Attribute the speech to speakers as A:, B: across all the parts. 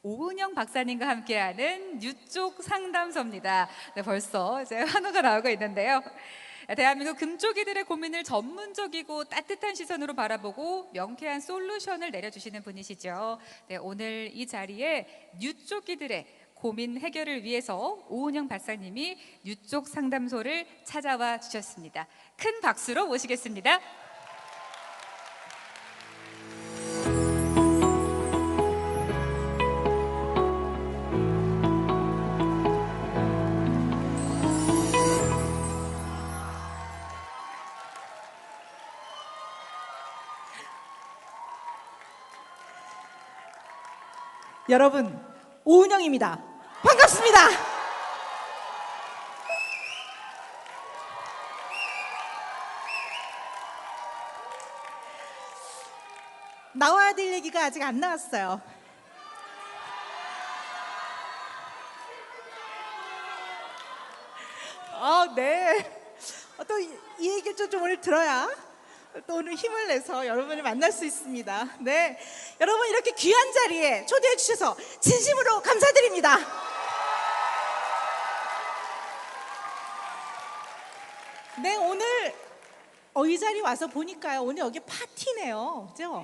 A: 오은영 박사님과 함께하는 뉴쪽 상담소입니다. 네, 벌써 이제 환호가 나오고 있는데요. 대한민국 금쪽이들의 고민을 전문적이고 따뜻한 시선으로 바라보고 명쾌한 솔루션을 내려주시는 분이시죠. 네, 오늘 이 자리에 뉴쪽이들의 고민 해결을 위해서 오은영 박사님이 뉴쪽 상담소를 찾아와 주셨습니다. 큰 박수로 모시겠습니다.
B: 여러분, 오은영입니다. 반갑습니다. 나와야 될 얘기가 아직 안 나왔어요. 네. 또 이 얘기를 좀 오늘 들어야 또 오늘 힘을 내서 여러분을 만날 수 있습니다. 네, 여러분 이렇게 귀한 자리에 초대해 주셔서 진심으로 감사드립니다. 네, 오늘 이 자리 와서 보니까요, 오늘 여기 파티네요, 그죠?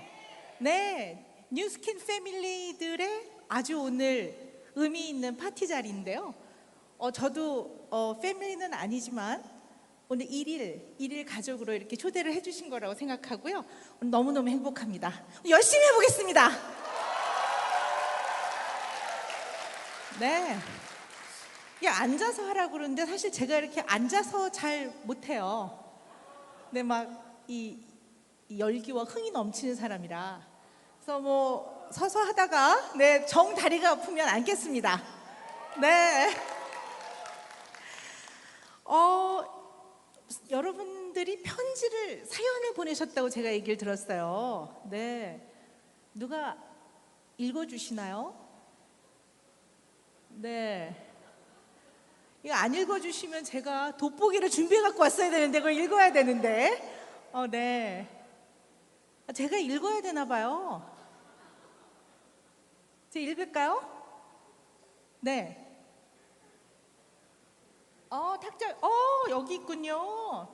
B: 네, 뉴스킨 패밀리들의 아주 오늘 의미 있는 파티 자리인데요. 저도 패밀리는 아니지만 오늘 일일 가족으로 이렇게 초대를 해주신 거라고 생각하고요. 오늘 너무너무 행복합니다. 열심히 해보겠습니다. 네. 이게 앉아서 하라고 그러는데 사실 제가 이렇게 앉아서 잘 못해요. 네, 막 이 열기와 흥이 넘치는 사람이라. 그래서 뭐 서서 하다가 정 다리가 아프면 앉겠습니다. 네. 여러분들이 사연을 보내셨다고 제가 얘기를 들었어요. 네, 누가 읽어주시나요? 네, 이거 안 읽어주시면 제가 돋보기를 준비해 갖고 왔어야 되는데 그걸 읽어야 되는데. 네, 제가 읽어야 되나 봐요. 제가 읽을까요? 네. 탁자, 여기 있군요.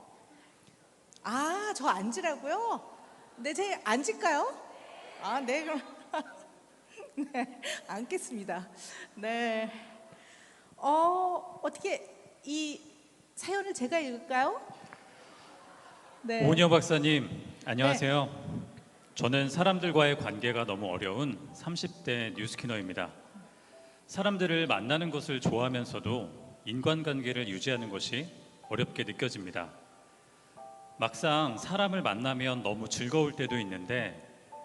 B: 저 앉으라고요? 네, 제가 앉을까요? 네, 그럼. 네, 앉겠습니다. 네. 어떻게 이 사연을 제가 읽을까요? 네.
C: 오은영 박사님, 안녕하세요. 저는 사람들과의 관계가 너무 어려운 30대 뉴스키너입니다. 사람들을 만나는 것을 좋아하면서도 인간관계를 유지하는 것이 어렵게 느껴집니다. 막상 사람을 만나면 너무 즐거울 때도 있는데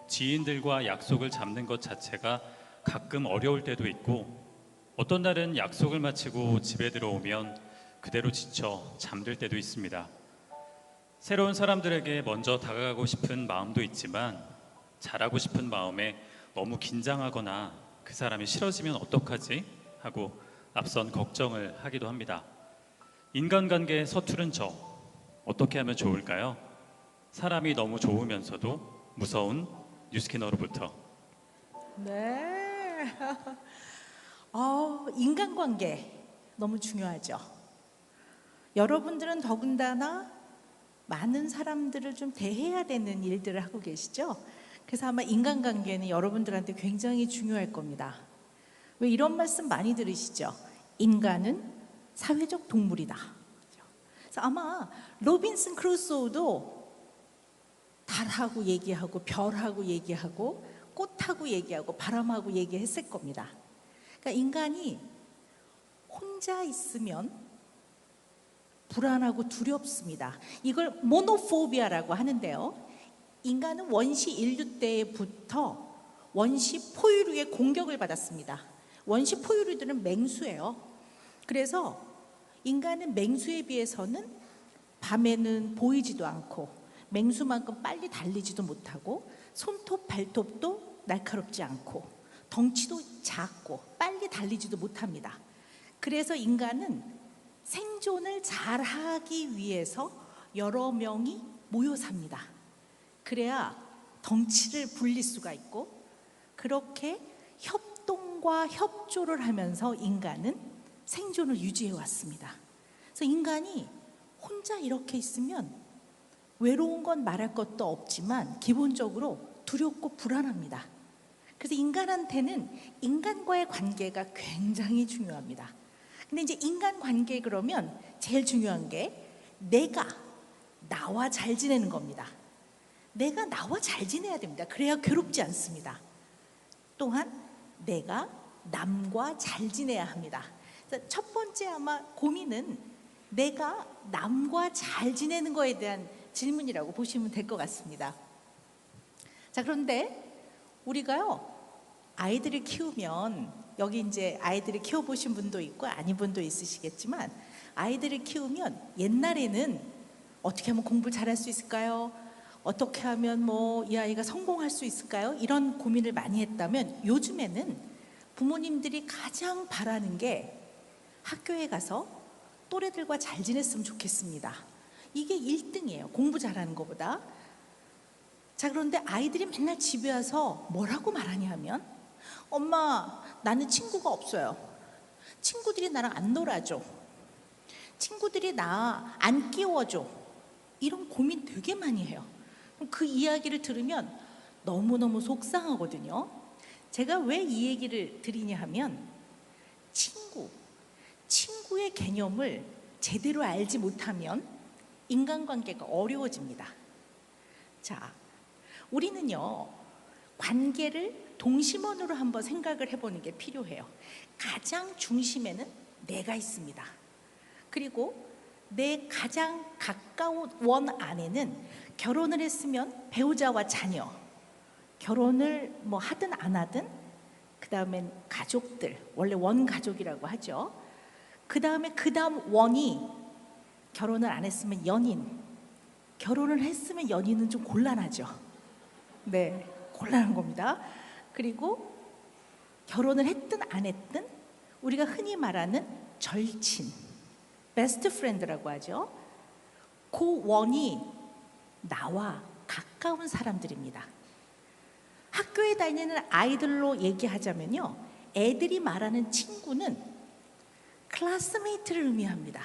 C: 지인들과 약속을 잡는 것 자체가 가끔 어려울 때도 있고, 어떤 날은 약속을 마치고 집에 들어오면 그대로 지쳐 잠들 때도 있습니다. 새로운 사람들에게 먼저 다가가고 싶은 마음도 있지만 잘하고 싶은 마음에 너무 긴장하거나 그 사람이 싫어지면 어떡하지? 하고 앞선 걱정을 하기도 합니다. 인간관계에 서투른 저, 어떻게 하면 좋을까요? 사람이 너무 좋으면서도 무서운 뉴스키너로부터.
B: 네. 인간관계 너무 중요하죠. 여러분들은 더군다나 많은 사람들을 좀 대해야 되는 일들을 하고 계시죠. 그래서 아마 인간관계는 여러분들한테 굉장히 중요할 겁니다. 왜 이런 말씀 많이 들으시죠? 인간은 사회적 동물이다. 그래서 아마 로빈슨 크루소우도 달하고 얘기하고 별하고 얘기하고 꽃하고 얘기하고 바람하고 얘기했을 겁니다. 그러니까 인간이 혼자 있으면 불안하고 두렵습니다. 이걸 모노포비아라고 하는데요. 인간은 원시 인류 때부터 원시 포유류의 공격을 받았습니다. 원시 포유류들은 맹수예요. 그래서 인간은 맹수에 비해서는 밤에는 보이지도 않고 맹수만큼 빨리 달리지도 못하고 손톱 발톱도 날카롭지 않고 덩치도 작고 빨리 달리지도 못합니다. 그래서 인간은 생존을 잘하기 위해서 여러 명이 모여 삽니다. 그래야 덩치를 불릴 수가 있고, 그렇게 협동 서로가 협조를 하면서 인간은 생존을 유지해 왔습니다. 그래서 인간이 혼자 이렇게 있으면 외로운 건 말할 것도 없지만 기본적으로 두렵고 불안합니다. 그래서 인간한테는 인간과의 관계가 굉장히 중요합니다. 근데 이제 인간관계 그러면 제일 중요한 게 내가 나와 잘 지내는 겁니다. 내가 나와 잘 지내야 됩니다. 그래야 괴롭지 않습니다. 또한 내가 남과 잘 지내야 합니다. 그래서 첫 번째 아마 고민은 내가 남과 잘 지내는 거에 대한 질문이라고 보시면 될 것 같습니다. 자, 그런데 우리가요, 아이들을 키우면, 여기 이제 아이들을 키워보신 분도 있고 아닌 분도 있으시겠지만, 아이들을 키우면 옛날에는 어떻게 하면 공부를 잘할 수 있을까요? 어떻게 하면 뭐 이 아이가 성공할 수 있을까요? 이런 고민을 많이 했다면, 요즘에는 부모님들이 가장 바라는 게 학교에 가서 또래들과 잘 지냈으면 좋겠습니다. 이게 1등이에요. 공부 잘하는 것보다. 자, 그런데 아이들이 맨날 집에 와서 뭐라고 말하냐면, 엄마, 나는 친구가 없어요. 친구들이 나랑 안 놀아줘. 친구들이 나 안 끼워줘. 이런 고민 되게 많이 해요. 그 이야기를 들으면 너무너무 속상하거든요. 제가 왜 이 얘기를 드리냐 하면, 친구의 개념을 제대로 알지 못하면 인간관계가 어려워집니다. 자, 우리는요, 관계를 동심원으로 한번 생각을 해보는 게 필요해요. 가장 중심에는 내가 있습니다. 그리고 내 가장 가까운 원 안에는 결혼을 했으면 배우자와 자녀, 결혼을 뭐 하든 안 하든, 그 다음엔 가족들, 원래 원가족이라고 하죠. 그 다음에 그 다음 원이, 결혼을 안 했으면 연인, 결혼을 했으면 연인은 좀 곤란하죠. 네, 곤란한 겁니다. 그리고 결혼을 했든 안 했든 우리가 흔히 말하는 절친, 베스트 프렌드라고 하죠. 그 원이 나와 가까운 사람들입니다. 학교에 다니는 아이들로 얘기하자면요, 애들이 말하는 친구는 클래스메이트를 의미합니다.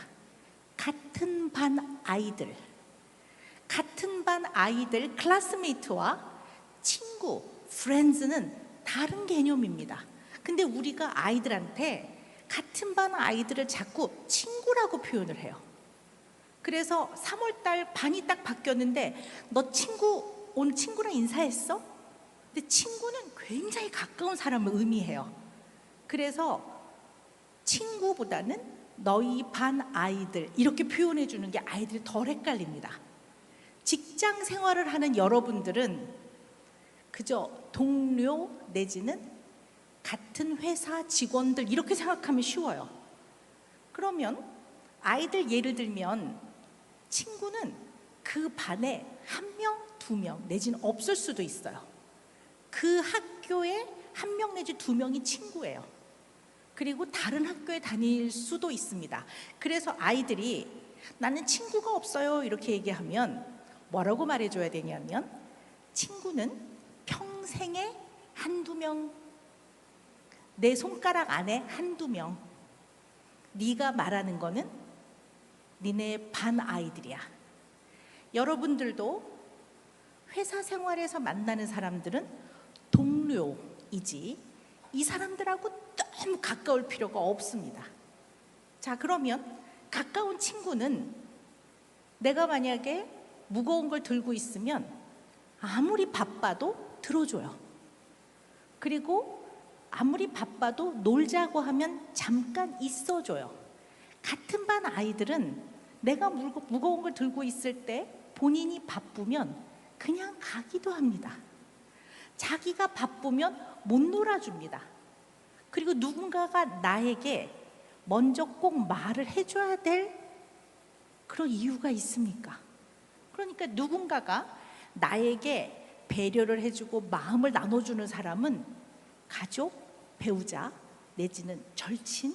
B: 같은 반 아이들, 같은 반 아이들, 클래스메이트와 친구, 프렌즈는 다른 개념입니다. 근데 우리가 아이들한테 같은 반 아이들을 자꾸 친구라고 표현을 해요. 그래서 3월달 반이 딱 바뀌었는데, 너 친구, 오늘 친구랑 인사했어? 근데 친구는 굉장히 가까운 사람을 의미해요. 그래서 친구보다는 너희 반 아이들, 이렇게 표현해 주는 게 아이들이 덜 헷갈립니다. 직장 생활을 하는 여러분들은 그저 동료 내지는 같은 회사 직원들, 이렇게 생각하면 쉬워요. 그러면 아이들 예를 들면, 친구는 그 반에 1명, 2명 내지는 없을 수도 있어요. 그 학교에 1명 내지 2명이 친구예요. 그리고 다른 학교에 다닐 수도 있습니다. 그래서 아이들이 나는 친구가 없어요 이렇게 얘기하면 뭐라고 말해줘야 되냐면, 친구는 평생에 1-2명, 내 손가락 안에 1-2명, 네가 말하는 거는 니네 반 아이들이야. 여러분들도 회사 생활에서 만나는 사람들은 동료이지 이 사람들하고 너무 가까울 필요가 없습니다. 자, 그러면 가까운 친구는 내가 만약에 무거운 걸 들고 있으면 아무리 바빠도 들어줘요. 그리고 아무리 바빠도 놀자고 하면 잠깐 있어줘요. 같은 반 아이들은 내가 무거운 걸 들고 있을 때 본인이 바쁘면 그냥 가기도 합니다. 자기가 바쁘면 못 놀아줍니다. 그리고 누군가가 나에게 먼저 꼭 말을 해줘야 될 그런 이유가 있습니까? 그러니까 누군가가 나에게 배려를 해주고 마음을 나눠주는 사람은 가족, 배우자 내지는 절친,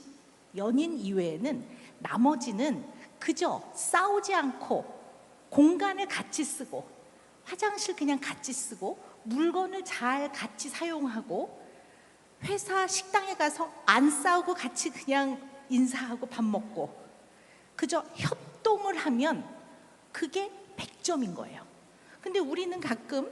B: 연인 이외에는 나머지는 그저 싸우지 않고 공간을 같이 쓰고 화장실 그냥 같이 쓰고 물건을 잘 같이 사용하고 회사 식당에 가서 안 싸우고 같이 그냥 인사하고 밥 먹고 그저 협동을 하면 그게 100점인 거예요. 근데 우리는 가끔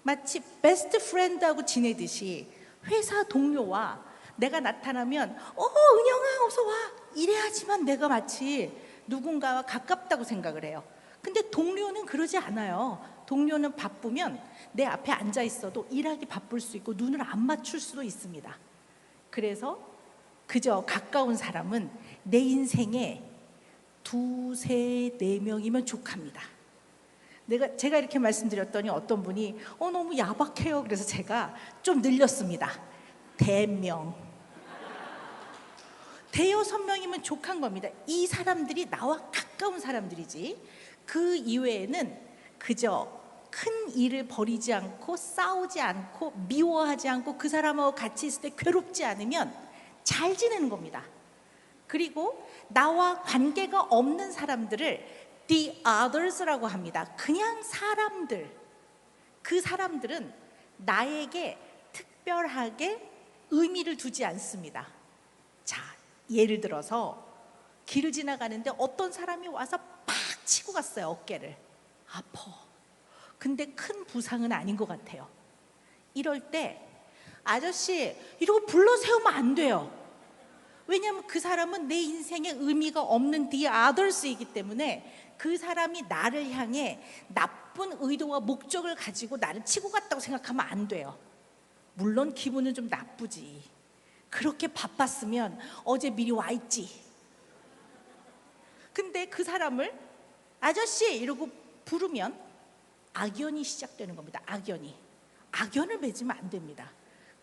B: 마치 베스트 프렌드하고 지내듯이 회사 동료와 내가 나타나면 은영아 어서 와 이래야지만 내가 마치 누군가와 가깝다고 생각을 해요. 근데 동료는 그러지 않아요. 동료는 바쁘면 내 앞에 앉아 있어도 일하기 바쁠 수 있고 눈을 안 맞출 수도 있습니다. 그래서 그저 가까운 사람은 내 인생에 2, 3, 4명이면 족합니다. 제가 이렇게 말씀드렸더니 어떤 분이 너무 야박해요. 그래서 제가 좀 늘렸습니다. 대명. 5~6명이면 족한 겁니다. 이 사람들이 나와 가까운 사람들이지 그 이외에는 그저 큰 일을 벌이지 않고 싸우지 않고 미워하지 않고 그 사람하고 같이 있을 때 괴롭지 않으면 잘 지내는 겁니다. 그리고 나와 관계가 없는 사람들을 the others라고 합니다. 그냥 사람들. 그 사람들은 나에게 특별하게 의미를 두지 않습니다. 자, 예를 들어서 길을 지나가는데 어떤 사람이 와서 팍 치고 갔어요. 어깨를. 아파. 근데 큰 부상은 아닌 것 같아요. 이럴 때 아저씨 이러고 불러 세우면 안 돼요. 왜냐하면 그 사람은 내 인생에 의미가 없는 the others이기 때문에 그 사람이 나를 향해 나쁜 의도와 목적을 가지고 나를 치고 갔다고 생각하면 안 돼요. 물론 기분은 좀 나쁘지. 그렇게 바빴으면 어제 미리 와 있지. 근데 그 사람을 아저씨 이러고 부르면 악연이 시작되는 겁니다. 악연을 맺으면 안 됩니다.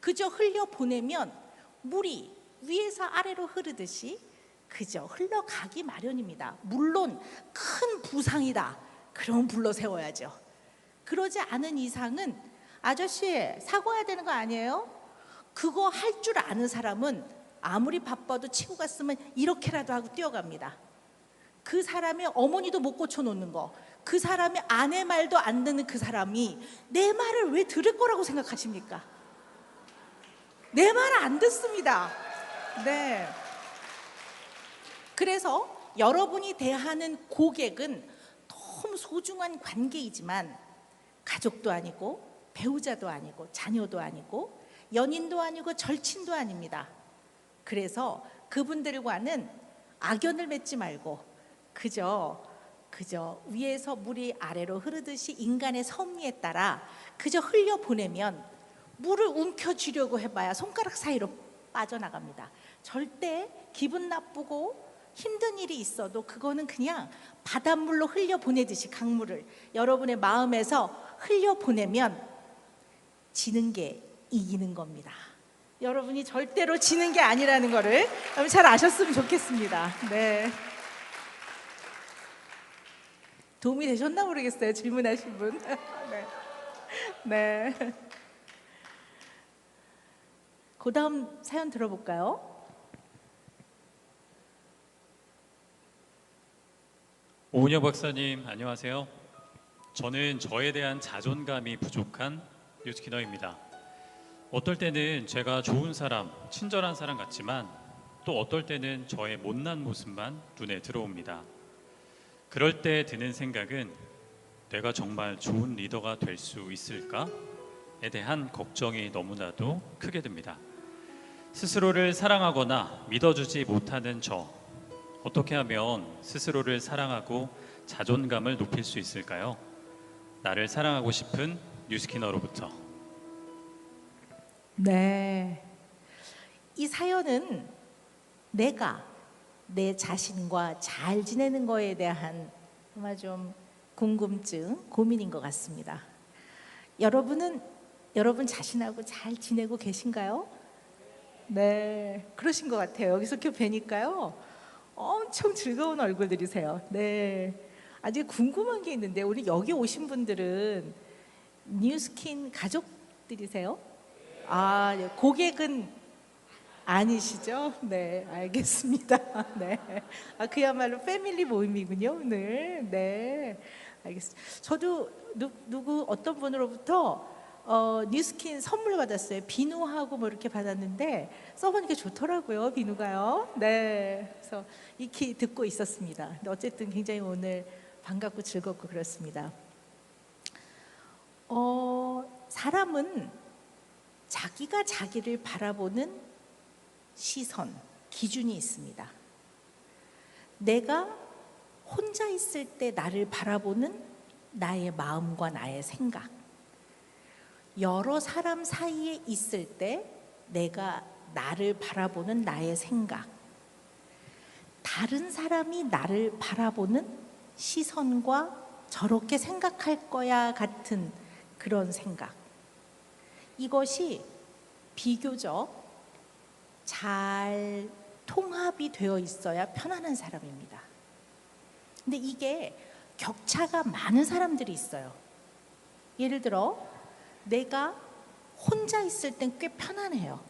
B: 그저 흘려보내면 물이 위에서 아래로 흐르듯이 그저 흘러가기 마련입니다. 물론 큰 부상이다. 그럼 불러 세워야죠. 그러지 않은 이상은 아저씨 사과해야 되는 거 아니에요? 그거 할 줄 아는 사람은 아무리 바빠도 치고 갔으면 이렇게라도 하고 뛰어갑니다. 그 사람의 어머니도 못 고쳐놓는 거, 그 사람의 아내 말도 안 듣는 그 사람이 내 말을 왜 들을 거라고 생각하십니까? 내 말을 안 듣습니다. 네. 그래서 여러분이 대하는 고객은 너무 소중한 관계이지만 가족도 아니고 배우자도 아니고 자녀도 아니고 연인도 아니고 절친도 아닙니다. 그래서 그분들과는 악연을 맺지 말고 그저 위에서 물이 아래로 흐르듯이 인간의 섭리에 따라 그저 흘려보내면 물을 움켜쥐려고 해봐야 손가락 사이로 빠져나갑니다. 절대 기분 나쁘고 힘든 일이 있어도 그거는 그냥 바닷물로 흘려보내듯이 강물을 여러분의 마음에서 흘려보내면 지는 게 이기는 겁니다. 여러분이 절대로 지는 게 아니라는 거를 여러분 잘 아셨으면 좋겠습니다. 네. 도움이 되셨나 모르겠어요. 질문하신 분. 네. 네. 그 다음 사연 들어볼까요?
C: 오은영 박사님 안녕하세요. 저는 저에 대한 자존감이 부족한 뉴스키너입니다. 어떨 때는 제가 좋은 사람, 친절한 사람 같지만 또 어떨 때는 저의 못난 모습만 눈에 들어옵니다. 그럴 때 드는 생각은 내가 정말 좋은 리더가 될 수 있을까에 대한 걱정이 너무나도 크게 듭니다. 스스로를 사랑하거나 믿어주지 못하는 저, 어떻게 하면 스스로를 사랑하고 자존감을 높일 수 있을까요? 나를 사랑하고 싶은 뉴스키너로부터.
B: 네. 이 사연은 내가 내 자신과 잘 지내는 거에 대한 정말 좀 궁금증, 고민인 것 같습니다. 여러분은 여러분 자신하고 잘 지내고 계신가요? 네, 그러신 것 같아요. 여기서 이렇게 뵈니까요, 엄청 즐거운 얼굴들이세요. 네, 아직 궁금한 게 있는데 우리 여기 오신 분들은 뉴스킨 가족들이세요? 아, 예, 고객은 아니시죠? 네, 알겠습니다. 네, 그야말로 패밀리 모임이군요, 오늘. 네, 알겠습니다. 저도 누구 어떤 분으로부터 뉴스킨 선물 받았어요. 비누하고 뭐 이렇게 받았는데 써보니까 좋더라고요. 비누가요. 네, 그래서 익히 듣고 있었습니다. 근데 어쨌든 굉장히 오늘 반갑고 즐겁고 그렇습니다. 사람은 자기가 자기를 바라보는 시선, 기준이 있습니다. 내가 혼자 있을 때 나를 바라보는 나의 마음과 나의 생각, 여러 사람 사이에 있을 때 내가 나를 바라보는 나의 생각, 다른 사람이 나를 바라보는 시선과 저렇게 생각할 거야 같은 그런 생각, 이것이 비교적 잘 통합이 되어 있어야 편안한 사람입니다. 근데 이게 격차가 많은 사람들이 있어요. 예를 들어 내가 혼자 있을 땐 꽤 편안해요.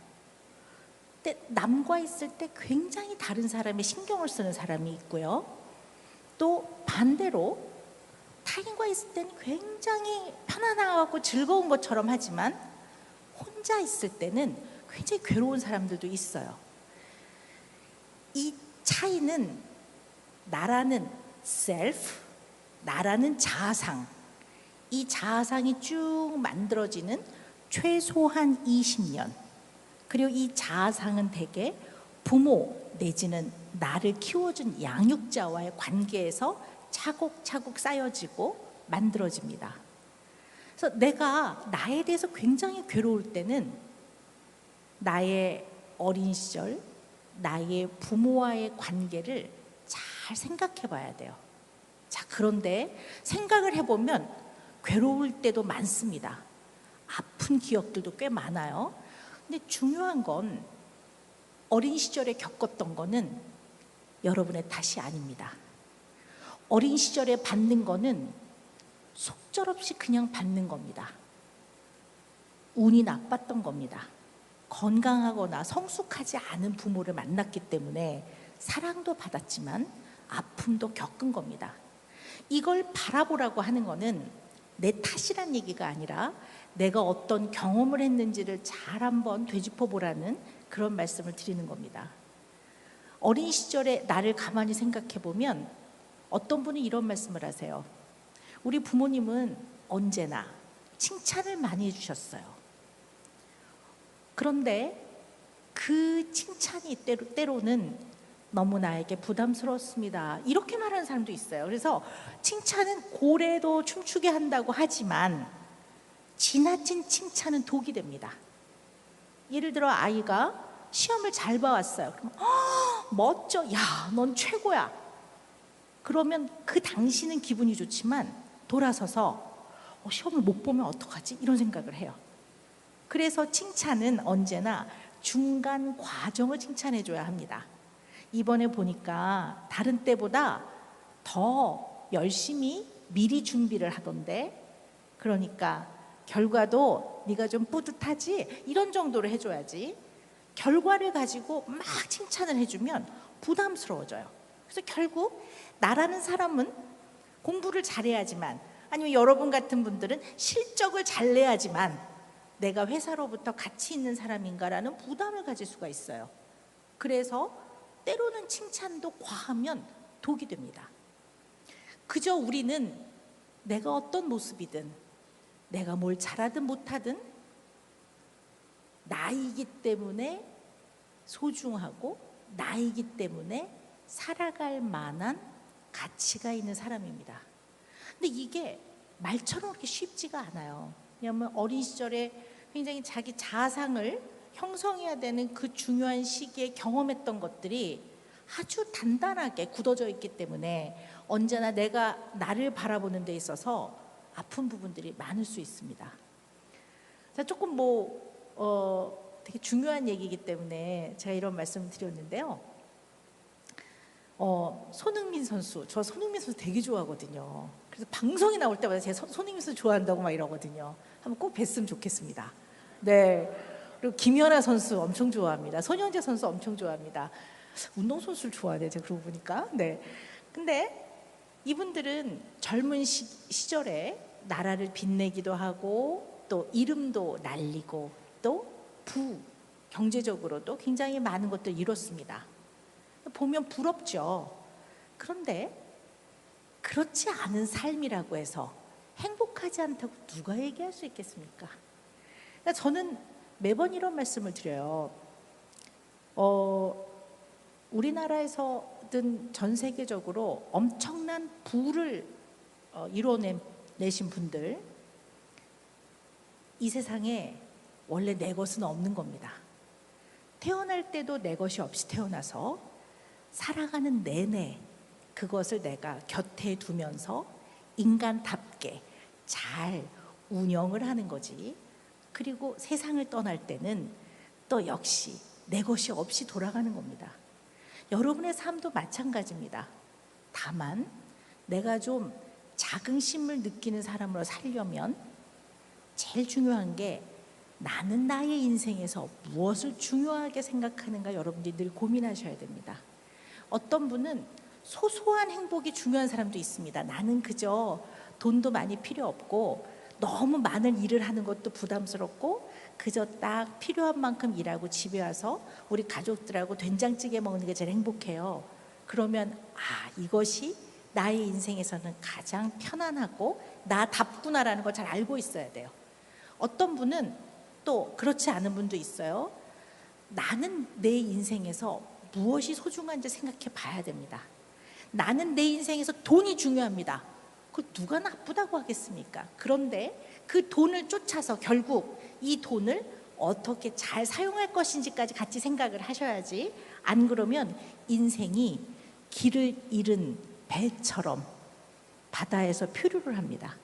B: 근데 남과 있을 때 굉장히 다른 사람의 신경을 쓰는 사람이 있고요. 또 반대로 타인과 있을 때는 굉장히 편안하고 즐거운 것처럼 하지만 혼자 있을 때는 굉장히 괴로운 사람들도 있어요. 이 차이는 나라는 self, 나라는 자아상, 이 자아상이 쭉 만들어지는 최소한 20년, 그리고 이 자아상은 대개 부모 내지는 나를 키워준 양육자와의 관계에서 차곡차곡 쌓여지고 만들어집니다. 그래서 내가 나에 대해서 굉장히 괴로울 때는 나의 어린 시절, 나의 부모와의 관계를 잘 생각해 봐야 돼요. 자, 그런데 생각을 해보면 괴로울 때도 많습니다. 아픈 기억들도 꽤 많아요. 근데 중요한 건 어린 시절에 겪었던 거는 여러분의 탓이 아닙니다. 어린 시절에 받는 거는 속절없이 그냥 받는 겁니다. 운이 나빴던 겁니다. 건강하거나 성숙하지 않은 부모를 만났기 때문에 사랑도 받았지만 아픔도 겪은 겁니다. 이걸 바라보라고 하는 거는 내 탓이란 얘기가 아니라 내가 어떤 경험을 했는지를 잘 한번 되짚어 보라는 그런 말씀을 드리는 겁니다. 어린 시절에 나를 가만히 생각해 보면 어떤 분이 이런 말씀을 하세요. 우리 부모님은 언제나 칭찬을 많이 해주셨어요. 그런데 그 칭찬이 때로는 너무 나에게 부담스러웠습니다. 이렇게 말하는 사람도 있어요. 그래서 칭찬은 고래도 춤추게 한다고 하지만 지나친 칭찬은 독이 됩니다. 예를 들어 아이가 시험을 잘 봐왔어요. 그럼 멋져, 야, 넌 최고야. 그러면 그 당시는 기분이 좋지만 돌아서서 시험을 못 보면 어떡하지? 이런 생각을 해요. 그래서 칭찬은 언제나 중간 과정을 칭찬해 줘야 합니다. 이번에 보니까 다른 때보다 더 열심히 미리 준비를 하던데, 그러니까 결과도 네가 좀 뿌듯하지? 이런 정도로 해줘야지. 결과를 가지고 막 칭찬을 해주면 부담스러워져요. 그래서 결국 나라는 사람은 공부를 잘해야지만, 아니면 여러분 같은 분들은 실적을 잘 내야지만 내가 회사로부터 가치 있는 사람인가라는 부담을 가질 수가 있어요. 그래서 때로는 칭찬도 과하면 독이 됩니다. 그저 우리는 내가 어떤 모습이든, 내가 뭘 잘하든 못하든 나이기 때문에 소중하고 나이기 때문에 살아갈 만한 가치가 있는 사람입니다. 근데 이게 말처럼 그렇게 쉽지가 않아요. 왜냐하면 어린 시절에 굉장히 자기 자아상을 형성해야 되는 그 중요한 시기에 경험했던 것들이 아주 단단하게 굳어져 있기 때문에 언제나 내가 나를 바라보는 데 있어서 아픈 부분들이 많을 수 있습니다. 자, 조금 되게 중요한 얘기이기 때문에 제가 이런 말씀을 드렸는데요. 손흥민 선수, 저 손흥민 선수 되게 좋아하거든요. 그래서 방송에 나올 때마다 제가 손흥민 선수 좋아한다고 막 이러거든요. 한번 꼭 뵀으면 좋겠습니다. 네. 그리고 김연아 선수 엄청 좋아합니다. 손현재 선수 엄청 좋아합니다. 운동선수를 좋아하네, 제가 그러고 보니까. 네. 근데 이분들은 젊은 시절에 나라를 빛내기도 하고 또 이름도 날리고 또 경제적으로도 굉장히 많은 것들 이뤘습니다. 보면 부럽죠. 그런데 그렇지 않은 삶이라고 해서 행복하지 않다고 누가 얘기할 수 있겠습니까? 그러니까 저는 매번 이런 말씀을 드려요. 우리나라에서든 전 세계적으로 엄청난 부를 이뤄내신 분들, 이 세상에 원래 내 것은 없는 겁니다. 태어날 때도 내 것이 없이 태어나서 살아가는 내내 그것을 내가 곁에 두면서 인간답게 잘 운영을 하는 거지. 그리고 세상을 떠날 때는 또 역시 내 것이 없이 돌아가는 겁니다. 여러분의 삶도 마찬가지입니다. 다만 내가 좀 자긍심을 느끼는 사람으로 살려면 제일 중요한 게 나는 나의 인생에서 무엇을 중요하게 생각하는가 여러분들이 늘 고민하셔야 됩니다. 어떤 분은 소소한 행복이 중요한 사람도 있습니다. 나는 그저 돈도 많이 필요 없고 너무 많은 일을 하는 것도 부담스럽고 그저 딱 필요한 만큼 일하고 집에 와서 우리 가족들하고 된장찌개 먹는 게 제일 행복해요. 그러면 이것이 나의 인생에서는 가장 편안하고 나답구나라는 걸 잘 알고 있어야 돼요. 어떤 분은 또 그렇지 않은 분도 있어요. 나는 내 인생에서 무엇이 소중한지 생각해 봐야 됩니다. 나는 내 인생에서 돈이 중요합니다. 그걸 누가 나쁘다고 하겠습니까? 그런데 그 돈을 쫓아서 결국 이 돈을 어떻게 잘 사용할 것인지까지 같이 생각을 하셔야지. 안 그러면 인생이 길을 잃은 배처럼 바다에서 표류를 합니다.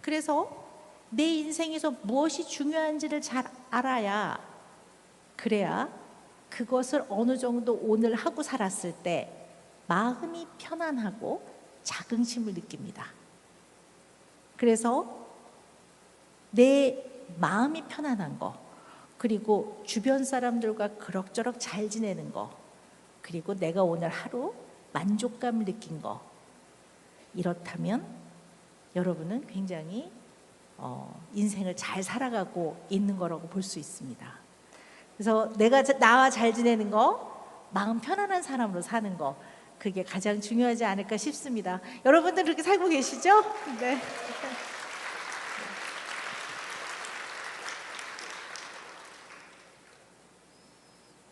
B: 그래서 내 인생에서 무엇이 중요한지를 잘 알아야, 그래야 그것을 어느 정도 오늘 하고 살았을 때 마음이 편안하고 자긍심을 느낍니다. 그래서 내 마음이 편안한 거, 그리고 주변 사람들과 그럭저럭 잘 지내는 거, 그리고 내가 오늘 하루 만족감을 느낀 거, 이렇다면 여러분은 굉장히 인생을 잘 살아가고 있는 거라고 볼 수 있습니다. 그래서 내가 나와 잘 지내는 거, 마음 편안한 사람으로 사는 거, 그게 가장 중요하지 않을까 싶습니다. 여러분들 그렇게 살고 계시죠? 네.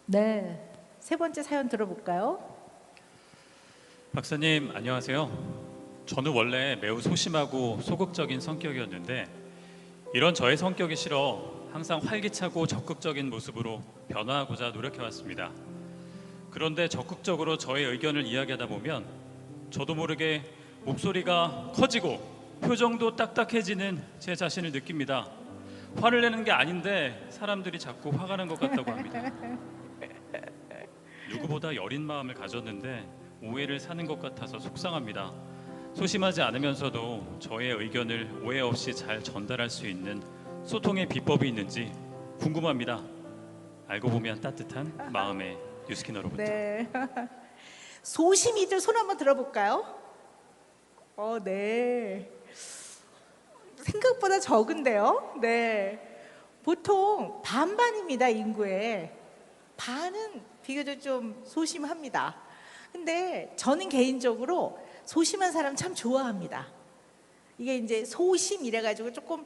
B: 네. 세 번째 사연 들어볼까요?
C: 박사님 안녕하세요. 저는 원래 매우 소심하고 소극적인 성격이었는데 이런 저의 성격이 싫어 항상 활기차고 적극적인 모습으로 변화하고자 노력해왔습니다. 그런데 적극적으로 저의 의견을 이야기하다 보면 저도 모르게 목소리가 커지고 표정도 딱딱해지는 제 자신을 느낍니다. 화를 내는 게 아닌데 사람들이 자꾸 화가 난 것 같다고 합니다. 누구보다 여린 마음을 가졌는데 오해를 사는 것 같아서 속상합니다. 소심하지 않으면서도 저의 의견을 오해 없이 잘 전달할 수 있는 소통의 비법이 있는지 궁금합니다. 알고 보면 따뜻한 마음의 뉴스키너로부터.
B: 네. 소심이들 손 한번 들어볼까요? 네. 생각보다 적은데요. 네. 보통 반반입니다, 인구에. 반은 비교적 좀 소심합니다. 근데 저는 개인적으로 소심한 사람 참 좋아합니다. 이게 이제 소심 이래가지고 조금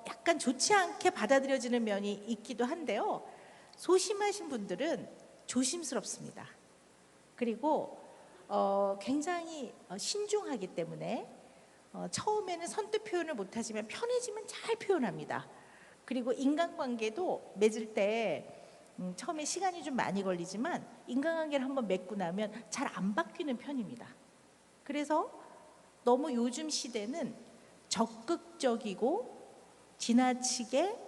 B: 약간 좋지 않게 받아들여지는 면이 있기도 한데요. 소심하신 분들은 조심스럽습니다. 그리고 굉장히 신중하기 때문에 처음에는 선뜻 표현을 못하지만 편해지면 잘 표현합니다. 그리고 인간관계도 맺을 때 처음에 시간이 좀 많이 걸리지만 인간관계를 한번 맺고 나면 잘 안 바뀌는 편입니다. 그래서 너무 요즘 시대는 적극적이고 지나치게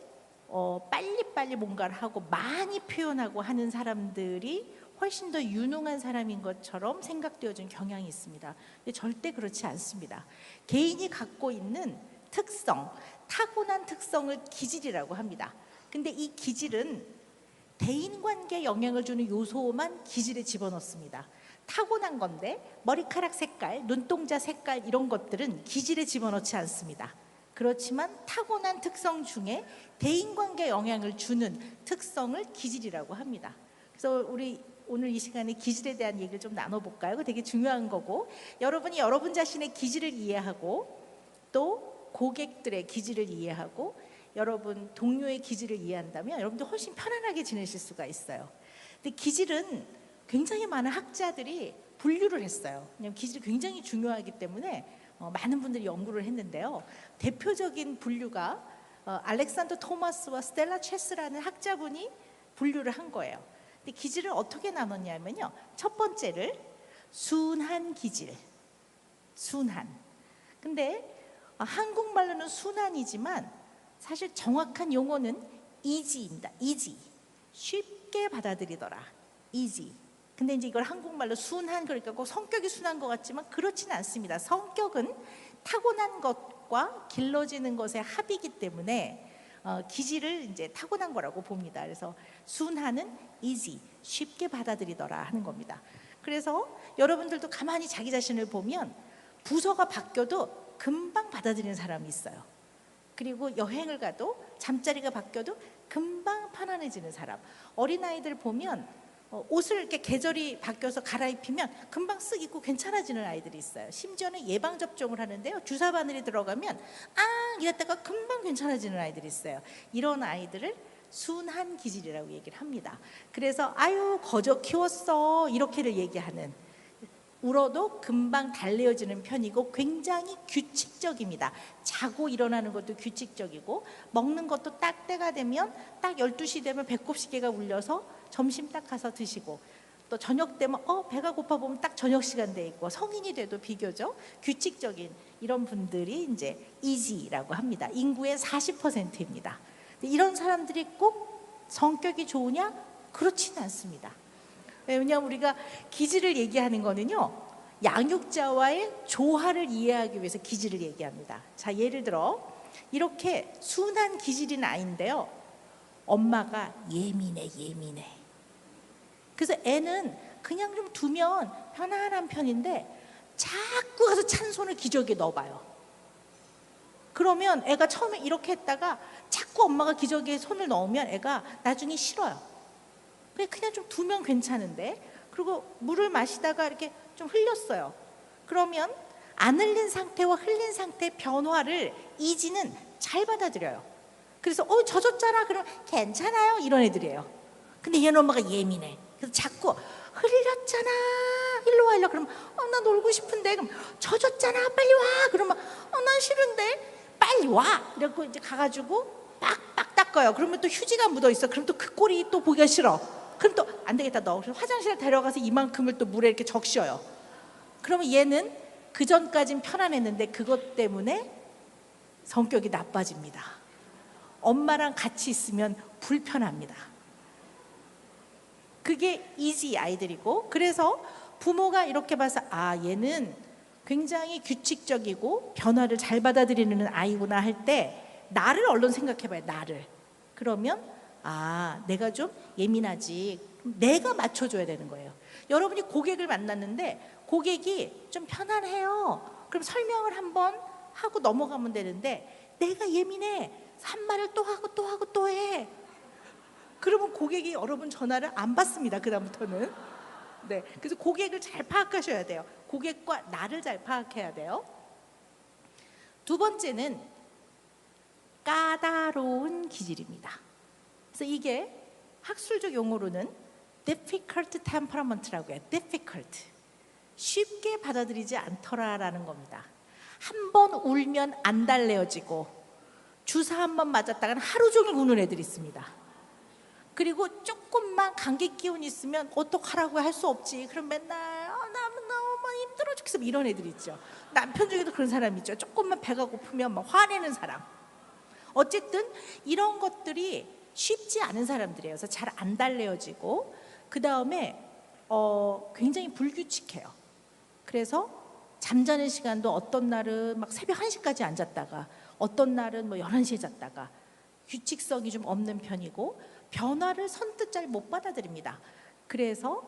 B: 빨리빨리 뭔가를 하고 많이 표현하고 하는 사람들이 훨씬 더 유능한 사람인 것처럼 생각되어진 경향이 있습니다. 근데 절대 그렇지 않습니다. 개인이 갖고 있는 특성, 타고난 특성을 기질이라고 합니다. 근데 이 기질은 대인관계에 영향을 주는 요소만 기질에 집어넣습니다. 타고난 건데 머리카락 색깔, 눈동자 색깔 이런 것들은 기질에 집어넣지 않습니다. 그렇지만 타고난 특성 중에 대인관계에 영향을 주는 특성을 기질이라고 합니다. 그래서 우리 오늘 이 시간에 기질에 대한 얘기를 좀 나눠볼까요? 그거 되게 중요한 거고, 여러분이 여러분 자신의 기질을 이해하고 또 고객들의 기질을 이해하고 여러분 동료의 기질을 이해한다면 여러분도 훨씬 편안하게 지내실 수가 있어요. 근데 기질은 굉장히 많은 학자들이 분류를 했어요. 왜냐하면 기질이 굉장히 중요하기 때문에 많은 분들이 연구를 했는데요. 대표적인 분류가 알렉산더 토마스와 스텔라 체스라는 학자분이 분류를 한 거예요. 근데 기질을 어떻게 나눴냐면요. 첫 번째를 순한 기질, 순한. 근데 한국말로는 순한이지만 사실 정확한 용어는 easy입니다. easy, 쉽게 받아들이더라. easy. 근데 이제 이걸 한국말로 순한, 그러니까 꼭 성격이 순한 것 같지만 그렇지는 않습니다. 성격은 타고난 것과 길러지는 것의 합이기 때문에 기질을 이제 타고난 거라고 봅니다. 그래서 순한은 easy, 쉽게 받아들이더라 하는 겁니다. 그래서 여러분들도 가만히 자기 자신을 보면 부서가 바뀌어도 금방 받아들이는 사람이 있어요. 그리고 여행을 가도 잠자리가 바뀌어도 금방 편안해지는 사람. 어린아이들 보면 옷을 이렇게 계절이 바뀌어서 갈아입히면 금방 쓱 입고 괜찮아지는 아이들이 있어요. 심지어는 예방접종을 하는데요. 주사 바늘이 들어가면 이랬다가 금방 괜찮아지는 아이들이 있어요. 이런 아이들을 순한 기질이라고 얘기를 합니다. 그래서 아유 거저 키웠어 이렇게를 얘기하는, 울어도 금방 달래어지는 편이고 굉장히 규칙적입니다. 자고 일어나는 것도 규칙적이고 먹는 것도 딱 때가 되면 딱 12시 되면 배꼽시계가 울려서 점심 딱 가서 드시고, 또 저녁 되면 배가 고파 보면 딱 저녁 시간 돼 있고, 성인이 돼도 비교적 규칙적인 이런 분들이 이제 easy라고 합니다. 인구의 40%입니다. 이런 사람들이 꼭 성격이 좋으냐? 그렇지는 않습니다. 왜냐하면 우리가 기질을 얘기하는 거는요, 양육자와의 조화를 이해하기 위해서 기질을 얘기합니다. 자, 예를 들어 이렇게 순한 기질인 아이인데요, 엄마가 예민해. 그래서 애는 그냥 좀 두면 편안한 편인데 자꾸 가서 찬 손을 기저귀에 넣어봐요. 그러면 애가 처음에 이렇게 했다가 자꾸 엄마가 기저귀에 손을 넣으면 애가 나중에 싫어요. 그냥 좀 두면 괜찮은데, 그리고 물을 마시다가 이렇게 좀 흘렸어요. 그러면 안 흘린 상태와 흘린 상태의 변화를 이지는 잘 받아들여요. 그래서 젖었잖아 그러면 괜찮아요 이런 애들이에요. 근데 얘는 엄마가 예민해. 그래서 자꾸 흘렸잖아 일로 와 그러면 나 놀고 싶은데, 그럼 젖었잖아 빨리 와 그러면 난 싫은데 빨리 와 이러고 이제 가가지고 빡빡 닦아요. 그러면 또 휴지가 묻어 있어. 그럼 또 그 꼴이 또 보기가 싫어. 그럼 또 안 되겠다, 너 화장실에 데려가서 이만큼을 또 물에 이렇게 적셔요. 그러면 얘는 그 전까진 편안했는데 그것 때문에 성격이 나빠집니다. 엄마랑 같이 있으면 불편합니다. 그게 easy 아이들이고, 그래서 부모가 이렇게 봐서 얘는 굉장히 규칙적이고 변화를 잘 받아들이는 아이구나 할 때 나를 얼른 생각해봐요. 나를. 그러면 내가 좀 예민하지. 내가 맞춰줘야 되는 거예요. 여러분이 고객을 만났는데 고객이 좀 편안해요. 그럼 설명을 한번 하고 넘어가면 되는데 내가 예민해. 한 말을 또 하고 또 하고 또 해. 그러면 고객이 여러분 전화를 안 받습니다. 그다음부터는. 네, 그래서 고객을 잘 파악하셔야 돼요. 고객과 나를 잘 파악해야 돼요. 두 번째는 까다로운 기질입니다. 그래서 이게 학술적 용어로는 difficult temperament라고 해요. difficult. 쉽게 받아들이지 않더라라는 겁니다. 한 번 울면 안 달래어지고 주사 한 번 맞았다가는 하루 종일 우는 애들이 있습니다. 그리고 조금만 감기 기운 있으면 어떡하라고 할 수 없지. 그럼 맨날 나 너무 힘들어 죽겠어 이런 애들 있죠. 남편 중에도 그런 사람 있죠. 조금만 배가 고프면 막 화내는 사람. 어쨌든 이런 것들이 쉽지 않은 사람들이에요. 그래서 잘 안 달래어지고, 그 다음에 굉장히 불규칙해요. 그래서 잠자는 시간도 어떤 날은 막 새벽 1시까지 안 잤다가 어떤 날은 뭐 11시에 잤다가 규칙성이 좀 없는 편이고, 변화를 선뜻 잘 못 받아들입니다. 그래서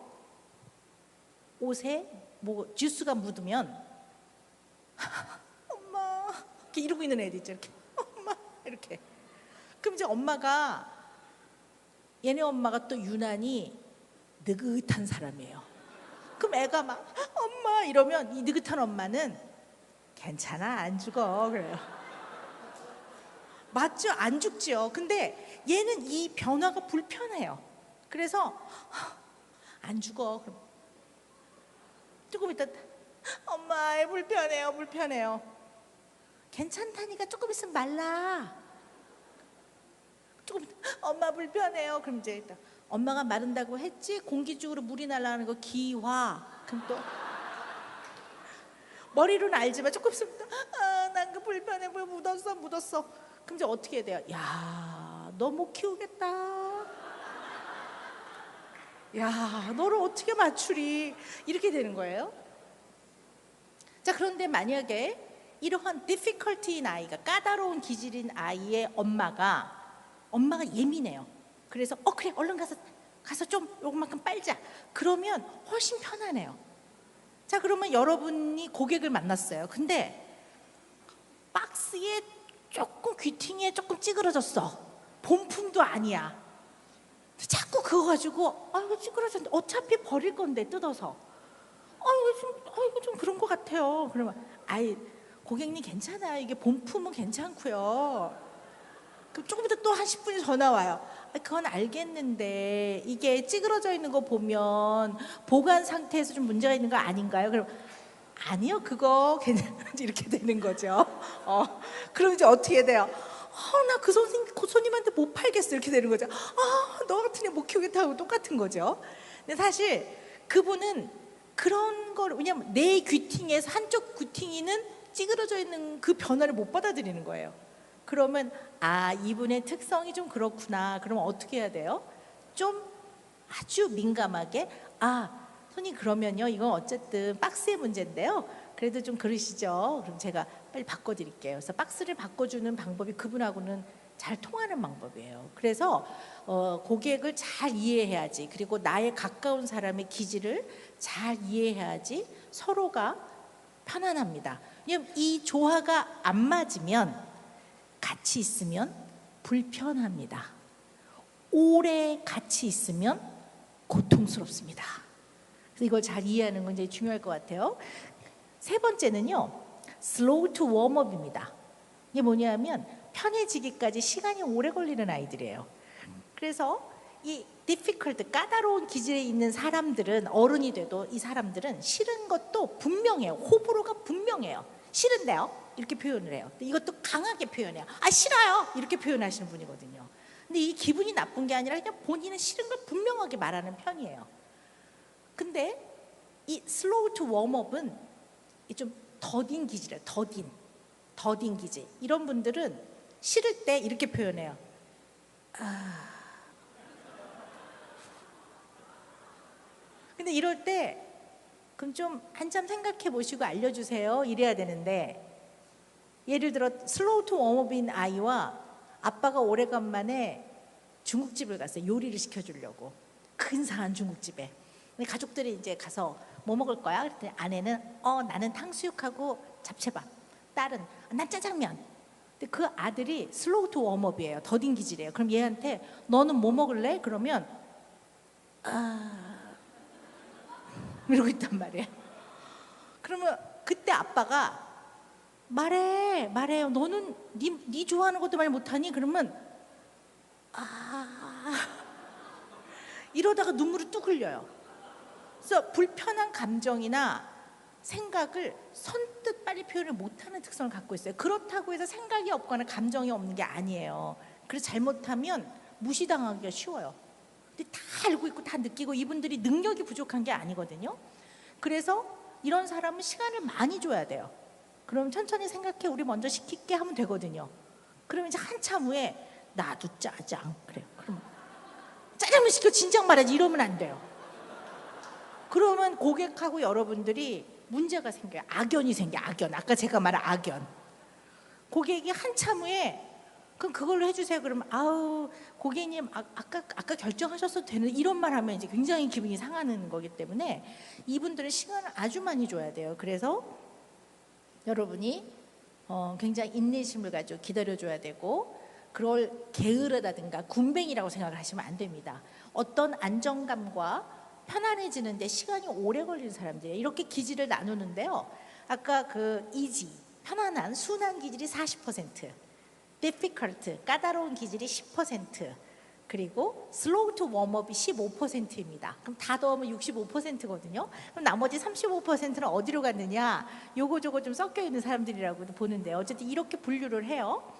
B: 옷에 뭐 주스가 묻으면 엄마 이렇게 이러고 있는 애들 있죠. 이렇게 엄마 이렇게. 그럼 이제 엄마가 얘네 엄마가 또 유난히 느긋한 사람이에요. 그럼 애가 막 엄마 이러면 이 느긋한 엄마는 괜찮아 안 죽어 그래요. 맞죠? 안 죽죠. 근데 얘는 이 변화가 불편해요. 그래서 안 죽어. 그럼 조금 있다 엄마 애 불편해요 불편해요. 괜찮다니까 조금 있으면 말라. 조금 엄마 불편해요. 그럼 이제 일단 엄마가 마른다고 했지 공기 쪽으로 물이 날아가는 거 기화. 그럼 또 머리로는 알지만 조금 있으면 난 그 불편해 물 묻었어. 그럼 이제 어떻게 해야 돼요? 야, 너 못 키우겠다. 야, 너를 어떻게 맞추리? 이렇게 되는 거예요. 자, 그런데 만약에 이러한 difficulty인 아이가 까다로운 기질인 아이의 엄마가 예민해요. 그래서 그래 얼른 가서 좀 요만큼 빨자. 그러면 훨씬 편하네요. 자, 그러면 여러분이 고객을 만났어요. 근데 박스에 조금 귀퉁이에 조금 찌그러졌어. 본품도 아니야. 자꾸 그거 가지고 이거 찌그러졌는데 어차피 버릴 건데 뜯어서 이거 좀 그런 것 같아요. 그러면 고객님 괜찮아요. 이게 본품은 괜찮고요. 그럼 조금 이따 또 한 10분이 전화 와요. 그건 알겠는데 이게 찌그러져 있는 거 보면 보관 상태에서 좀 문제가 있는 거 아닌가요? 그럼 아니요 그거 괜찮은지 이렇게 되는 거죠. 그럼 이제 어떻게 돼요? 나 그 손님한테 못 팔겠어 이렇게 되는 거죠. 너 같은 애 못 키우겠다 하고 똑같은 거죠. 근데 사실 그분은 그런 걸 왜냐면 내 귀퉁이에서 한쪽 귀퉁이는 찌그러져 있는 그 변화를 못 받아들이는 거예요. 그러면 이분의 특성이 좀 그렇구나. 그러면 어떻게 해야 돼요? 좀 아주 민감하게 손님 그러면요 이건 어쨌든 박스의 문제인데요. 그래도 좀 그러시죠. 그럼 제가 빨리 바꿔드릴게요. 그래서 박스를 바꿔주는 방법이 그분하고는 잘 통하는 방법이에요. 그래서 고객을 잘 이해해야지. 그리고 나의 가까운 사람의 기질을 잘 이해해야지 서로가 편안합니다. 왜냐면 이 조화가 안 맞으면 같이 있으면 불편합니다. 오래 같이 있으면 고통스럽습니다. 그래서 이걸 잘 이해하는 건 이제 중요할 것 같아요. 세 번째는요, slow to warm up입니다. 이게 뭐냐면 편해지기까지 시간이 오래 걸리는 아이들이에요. 그래서 이 difficult, 까다로운 기질에 있는 사람들은 어른이 돼도 이 사람들은 싫은 것도 분명해요. 호불호가 분명해요. 싫은데요? 이렇게 표현을 해요. 이것도 강하게 표현해요. 싫어요. 이렇게 표현하시는 분이거든요. 근데 이 기분이 나쁜 게 아니라 그냥 본인은 싫은 걸 분명하게 말하는 편이에요. 근데 이 slow to warm up은 좀 더딘 기질이에요. 더딘 기질. 이런 분들은 싫을 때 이렇게 표현해요. 근데 이럴 때 그럼 좀 한참 생각해 보시고 알려주세요. 이래야 되는데 예를 들어 슬로우 투 웜업인 아이와 아빠가 오래간만에 중국집을 갔어요. 요리를 시켜주려고 근사한 중국집에. 근데 가족들이 이제 가서 뭐 먹을 거야? 그랬더니 아내는 나는 탕수육하고 잡채밥. 딸은 난 짜장면. 근데 그 아들이 슬로우 투 웜업이에요. 더딘 기질이에요. 그럼 얘한테 너는 뭐 먹을래? 그러면 이러고 있단 말이에요. 그러면 그때 아빠가 말해요. 너는 네 좋아하는 것도 말 못하니? 그러면 이러다가 눈물이 뚝 흘려요. 그래서 불편한 감정이나 생각을 선뜻 빨리 표현을 못하는 특성을 갖고 있어요. 그렇다고 해서 생각이 없거나 감정이 없는 게 아니에요. 그래서 잘못하면 무시당하기가 쉬워요. 근데 다 알고 있고 다 느끼고 이분들이 능력이 부족한 게 아니거든요. 그래서 이런 사람은 시간을 많이 줘야 돼요. 그럼 천천히 생각해 우리 먼저 시킬게 하면 되거든요. 그러면 이제 한참 후에 나도 짜장 그래요. 그럼 짜장면 시켜 진작 말하지 이러면 안 돼요. 그러면 고객하고 여러분들이 문제가 생겨요. 악연이 생겨. 악연. 아까 제가 말한 악연. 고객이 한참 후에 그럼 그걸로 해주세요. 그러면 고객님 아까 결정하셨어도 되는 이런 말 하면 이제 굉장히 기분이 상하는 거기 때문에 이분들은 시간을 아주 많이 줘야 돼요. 그래서 여러분이 굉장히 인내심을 가지고 기다려줘야 되고 그걸 게으르다든가 군뱅이라고 생각을 하시면 안 됩니다. 어떤 안정감과 편안해지는데 시간이 오래 걸리는 사람들이에요. 이렇게 기질을 나누는데요. 아까 그 easy, 편안한, 순한 기질이 40%, difficult, 까다로운 기질이 10%, 그리고 slow to warm up이 15%입니다. 그럼 다 더하면 65%거든요. 그럼 나머지 35%는 어디로 갔느냐? 요거 저거 좀 섞여 있는 사람들이라고도 보는데 어쨌든 이렇게 분류를 해요.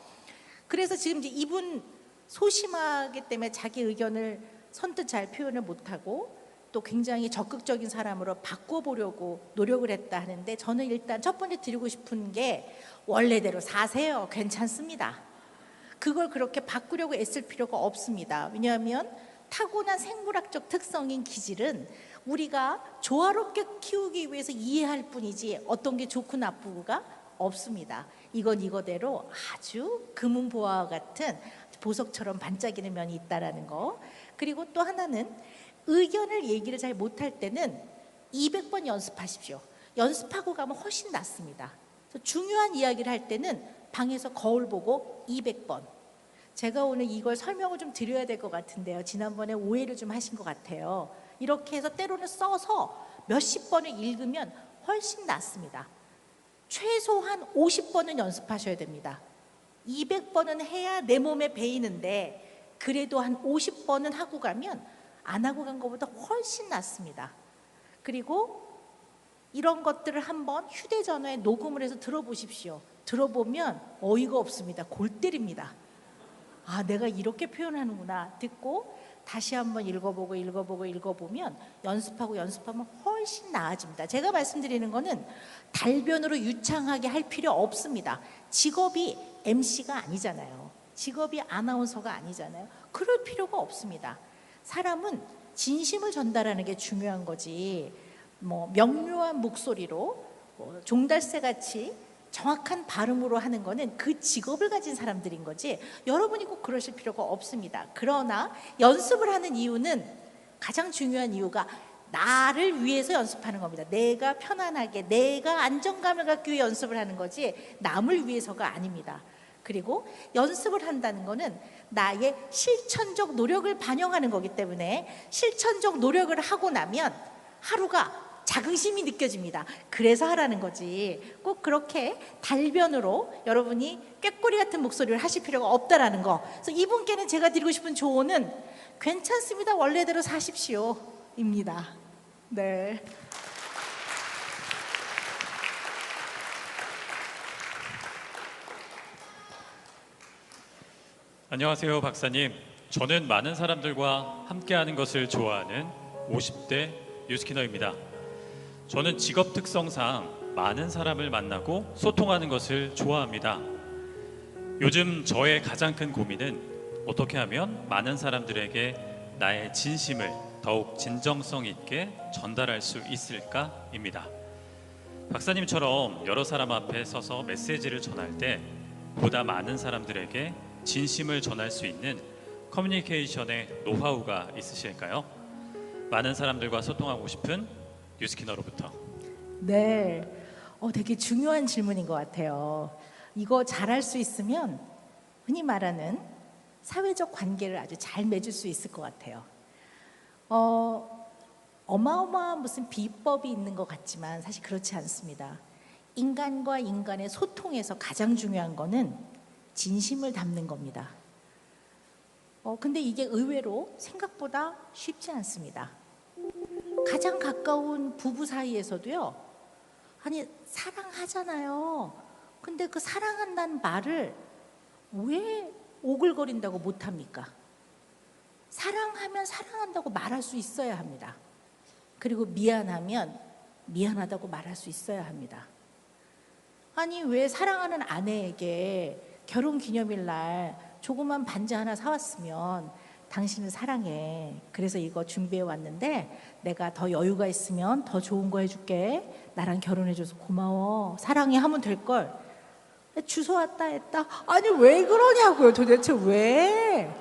B: 그래서 지금 이제 이분 소심하기 때문에 자기 의견을 선뜻 잘 표현을 못하고 또 굉장히 적극적인 사람으로 바꿔보려고 노력을 했다 하는데 저는 일단 첫 번째 드리고 싶은 게 원래대로 사세요. 괜찮습니다. 그걸 그렇게 바꾸려고 애쓸 필요가 없습니다. 왜냐하면 타고난 생물학적 특성인 기질은 우리가 조화롭게 키우기 위해서 이해할 뿐이지 어떤 게 좋고 나쁘고가 없습니다. 이건 이거대로 아주 금은보화와 같은 보석처럼 반짝이는 면이 있다라는 거. 그리고 또 하나는 의견을 얘기를 잘 못할 때는 200번 연습하십시오. 연습하고 가면 훨씬 낫습니다. 그래서 중요한 이야기를 할 때는 방에서 거울 보고 200번. 제가 오늘 이걸 설명을 좀 드려야 될 것 같은데요. 지난번에 오해를 좀 하신 것 같아요. 이렇게 해서 때로는 써서 몇십 번을 읽으면 훨씬 낫습니다. 최소한 50번은 연습하셔야 됩니다. 200번은 해야 내 몸에 배이는데 그래도 한 50번은 하고 가면 안 하고 간 것보다 훨씬 낫습니다. 그리고 이런 것들을 한번 휴대전화에 녹음을 해서 들어보십시오. 들어보면 어이가 없습니다. 골 때립니다. 아, 내가 이렇게 표현하는구나. 듣고 다시 한번 읽어보면 연습하고 연습하면 훨씬 나아집니다. 제가 말씀드리는 거는 달변으로 유창하게 할 필요 없습니다. 직업이 MC가 아니잖아요. 직업이 아나운서가 아니잖아요. 그럴 필요가 없습니다. 사람은 진심을 전달하는 게 중요한 거지 뭐 명료한 목소리로 종달새 같이 정확한 발음으로 하는 거는 그 직업을 가진 사람들인 거지 여러분이 꼭 그러실 필요가 없습니다. 그러나 연습을 하는 이유는 가장 중요한 이유가 나를 위해서 연습하는 겁니다. 내가 편안하게 내가 안정감을 갖기 위해 연습을 하는 거지 남을 위해서가 아닙니다. 그리고 연습을 한다는 거는 나의 실천적 노력을 반영하는 거기 때문에 실천적 노력을 하고 나면 하루가 자긍심이 느껴집니다. 그래서 하라는 거지 꼭 그렇게 달변으로 여러분이 꾀꼬리 같은 목소리를 하실 필요가 없다라는 거. 그래서 이분께는 제가 드리고 싶은 조언은 괜찮습니다. 원래대로 사십시오 입니다. 네.
C: 안녕하세요, 박사님. 저는 많은 사람들과 함께하는 것을 좋아하는 50대 뉴스키너입니다. 저는 직업 특성상 많은 사람을 만나고 소통하는 것을 좋아합니다. 요즘 저의 가장 큰 고민은 어떻게 하면 많은 사람들에게 나의 진심을 더욱 진정성 있게 전달할 수 있을까입니다. 박사님처럼 여러 사람 앞에 서서 메시지를 전할 때 보다 많은 사람들에게 진심을 전할 수 있는 커뮤니케이션의 노하우가 있으실까요? 많은 사람들과 소통하고 싶은 뉴스키너로부터.
B: 네, 되게 중요한 질문인 것 같아요. 이거 잘할 수 있으면 흔히 말하는 사회적 관계를 아주 잘 맺을 수 있을 것 같아요. 어마어마한 무슨 비법이 있는 것 같지만 사실 그렇지 않습니다. 인간과 인간의 소통에서 가장 중요한 거는 진심을 담는 겁니다. 근데 이게 의외로 생각보다 쉽지 않습니다. 가장 가까운 부부 사이에서도요. 아니 사랑하잖아요. 근데 그 사랑한다는 말을 왜 오글거린다고 못합니까? 사랑하면 사랑한다고 말할 수 있어야 합니다. 그리고 미안하면 미안하다고 말할 수 있어야 합니다. 아니 왜 사랑하는 아내에게 결혼기념일날 조그만 반지 하나 사왔으면 당신을 사랑해. 그래서 이거 준비해 왔는데 내가 더 여유가 있으면 더 좋은 거 해줄게. 나랑 결혼해줘서 고마워. 사랑해 하면 될걸. 주소 왔다 했다. 아니 왜 그러냐고요. 도대체 왜?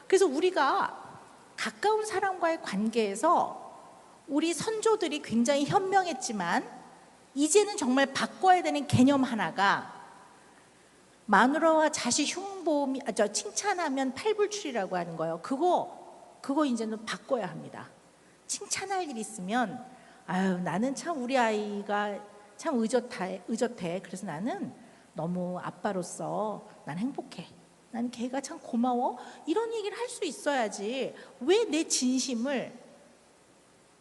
B: 그래서 우리가 가까운 사람과의 관계에서 우리 선조들이 굉장히 현명했지만 이제는 정말 바꿔야 되는 개념 하나가 마누라와 자식 흉보험이 칭찬하면 팔불출이라고 하는 거예요. 그거 이제는 바꿔야 합니다. 칭찬할 일 있으면 아유 나는 참 우리 아이가 참 의젓해. 그래서 나는 너무 아빠로서 난 행복해. 난 걔가 참 고마워. 이런 얘기를 할 수 있어야지 왜 내 진심을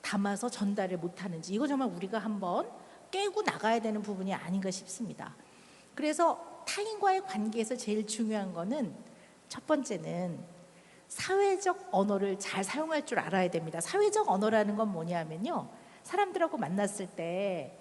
B: 담아서 전달을 못하는지 이거 정말 우리가 한번 깨고 나가야 되는 부분이 아닌가 싶습니다. 그래서 타인과의 관계에서 제일 중요한 거는 첫 번째는 사회적 언어를 잘 사용할 줄 알아야 됩니다. 사회적 언어라는 건 뭐냐면요, 사람들하고 만났을 때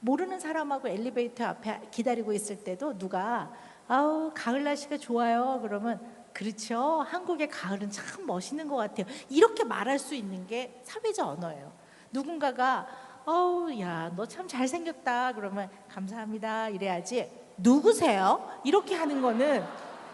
B: 모르는 사람하고 엘리베이터 앞에 기다리고 있을 때도 누가 아우 가을 날씨가 좋아요 그러면 그렇죠, 한국의 가을은 참 멋있는 것 같아요, 이렇게 말할 수 있는 게 사회적 언어예요. 누군가가 어우 야 너 참 잘생겼다 그러면 감사합니다 이래야지 누구세요? 이렇게 하는 거는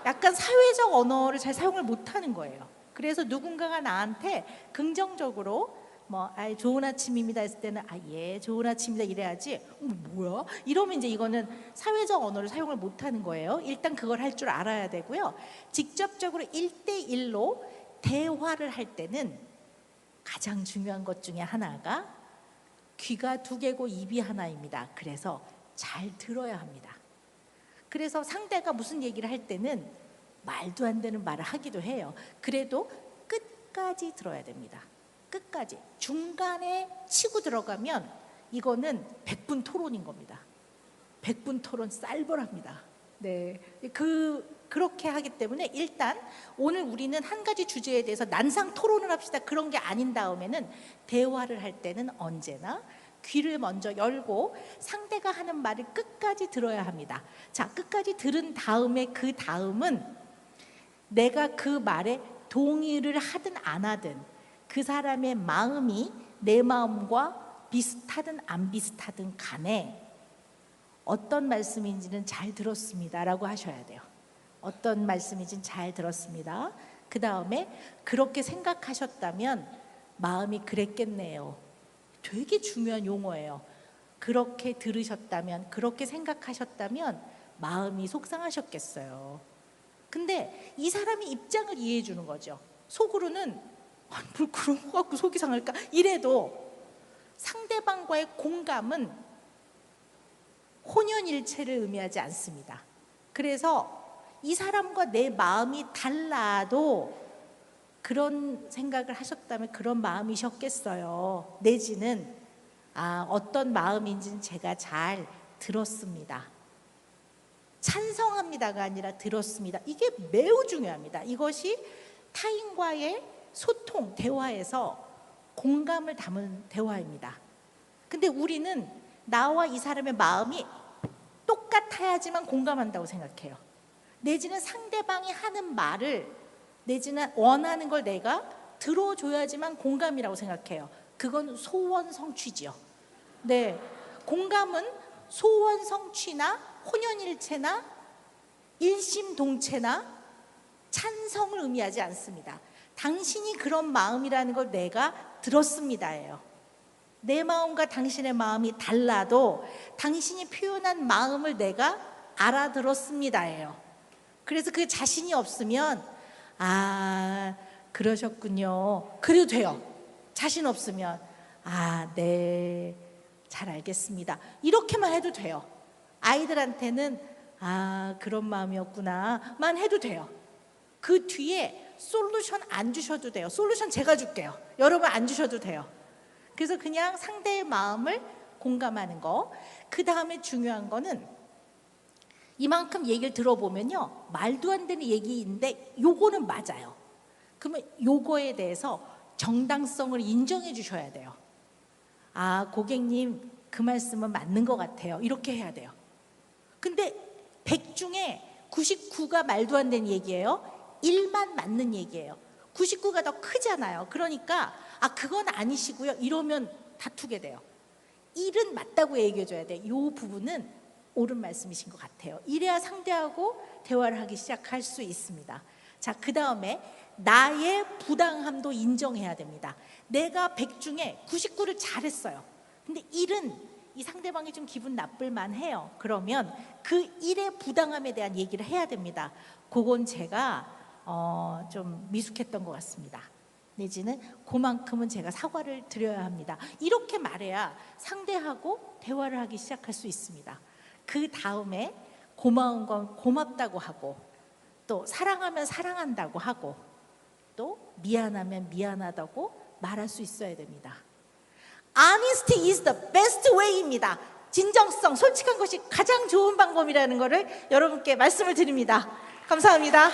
B: 약간 사회적 언어를 잘 사용을 못하는 거예요. 그래서 누군가가 나한테 긍정적으로 뭐 좋은 아침입니다 했을 때는 예 좋은 아침입니다 이래야지 뭐야? 이러면 이제 이거는 사회적 언어를 사용을 못하는 거예요. 일단 그걸 할 줄 알아야 되고요. 직접적으로 1대1로 대화를 할 때는 가장 중요한 것 중에 하나가 귀가 두 개고 입이 하나입니다. 그래서 잘 들어야 합니다. 그래서 상대가 무슨 얘기를 할 때는 말도 안 되는 말을 하기도 해요. 그래도 끝까지 들어야 됩니다. 끝까지. 중간에 치고 들어가면 이거는 100분 토론인 겁니다. 100분 토론 쌀벌합니다. 네, 그렇게 하기 때문에 일단 오늘 우리는 한 가지 주제에 대해서 난상 토론을 합시다 그런 게 아닌 다음에는 대화를 할 때는 언제나 귀를 먼저 열고 상대가 하는 말을 끝까지 들어야 합니다. 자, 끝까지 들은 다음에 그 다음은 내가 그 말에 동의를 하든 안 하든 그 사람의 마음이 내 마음과 비슷하든 안 비슷하든 간에 어떤 말씀인지는 잘 들었습니다 라고 하셔야 돼요. 어떤 말씀인지는 잘 들었습니다. 그 다음에 그렇게 생각하셨다면 마음이 그랬겠네요. 되게 중요한 용어예요. 그렇게 들으셨다면, 그렇게 생각하셨다면 마음이 속상하셨겠어요. 근데 이 사람이 입장을 이해해 주는 거죠. 속으로는 뭘 그런 거 갖고 속이 상할까? 이래도 상대방과의 공감은 혼연일체를 의미하지 않습니다. 그래서 이 사람과 내 마음이 달라도 그런 생각을 하셨다면 그런 마음이셨겠어요. 내지는 어떤 마음인지는 제가 잘 들었습니다. 찬성합니다가 아니라 들었습니다. 이게 매우 중요합니다. 이것이 타인과의 소통, 대화에서 공감을 담은 대화입니다. 근데 우리는 나와 이 사람의 마음이 똑같아야지만 공감한다고 생각해요. 내지는 상대방이 하는 말을 내지는 원하는 걸 내가 들어줘야지만 공감이라고 생각해요. 그건 소원성취죠. 네, 공감은 소원성취나 혼연일체나 일심동체나 찬성을 의미하지 않습니다. 당신이 그런 마음이라는 걸 내가 들었습니다예요. 내 마음과 당신의 마음이 달라도 당신이 표현한 마음을 내가 알아들었습니다예요. 그래서 그 자신이 없으면 그러셨군요. 그래도 돼요. 자신 없으면 네, 잘 알겠습니다. 이렇게만 해도 돼요. 아이들한테는 그런 마음이었구나만 해도 돼요. 그 뒤에 솔루션 안 주셔도 돼요. 솔루션 제가 줄게요. 여러분 안 주셔도 돼요. 그래서 그냥 상대의 마음을 공감하는 거. 그 다음에 중요한 거는 이만큼 얘기를 들어보면요, 말도 안 되는 얘기인데 요거는 맞아요. 그러면 요거에 대해서 정당성을 인정해 주셔야 돼요. 고객님 그 말씀은 맞는 것 같아요. 이렇게 해야 돼요. 근데 100 중에 99가 말도 안 되는 얘기예요. 1만 맞는 얘기예요. 99가 더 크잖아요. 그러니까 그건 아니시고요 이러면 다투게 돼요. 1은 맞다고 얘기해 줘야 돼. 요 부분은 옳은 말씀이신 것 같아요. 이래야 상대하고 대화를 하기 시작할 수 있습니다. 자, 그 다음에 나의 부당함도 인정해야 됩니다. 내가 100 중에 99를 잘했어요. 근데 1은 이 상대방이 좀 기분 나쁠 만해요. 그러면 그 일의 부당함에 대한 얘기를 해야 됩니다. 그건 제가 좀 미숙했던 것 같습니다. 내지는 그만큼은 제가 사과를 드려야 합니다. 이렇게 말해야 상대하고 대화를 하기 시작할 수 있습니다. 그 다음에 고마운 건 고맙다고 하고, 또 사랑하면 사랑한다고 하고, 또 미안하면 미안하다고 말할 수 있어야 됩니다. Honesty is the best way입니다. 진정성, 솔직한 것이 가장 좋은 방법이라는 것을 여러분께 말씀을 드립니다. 감사합니다.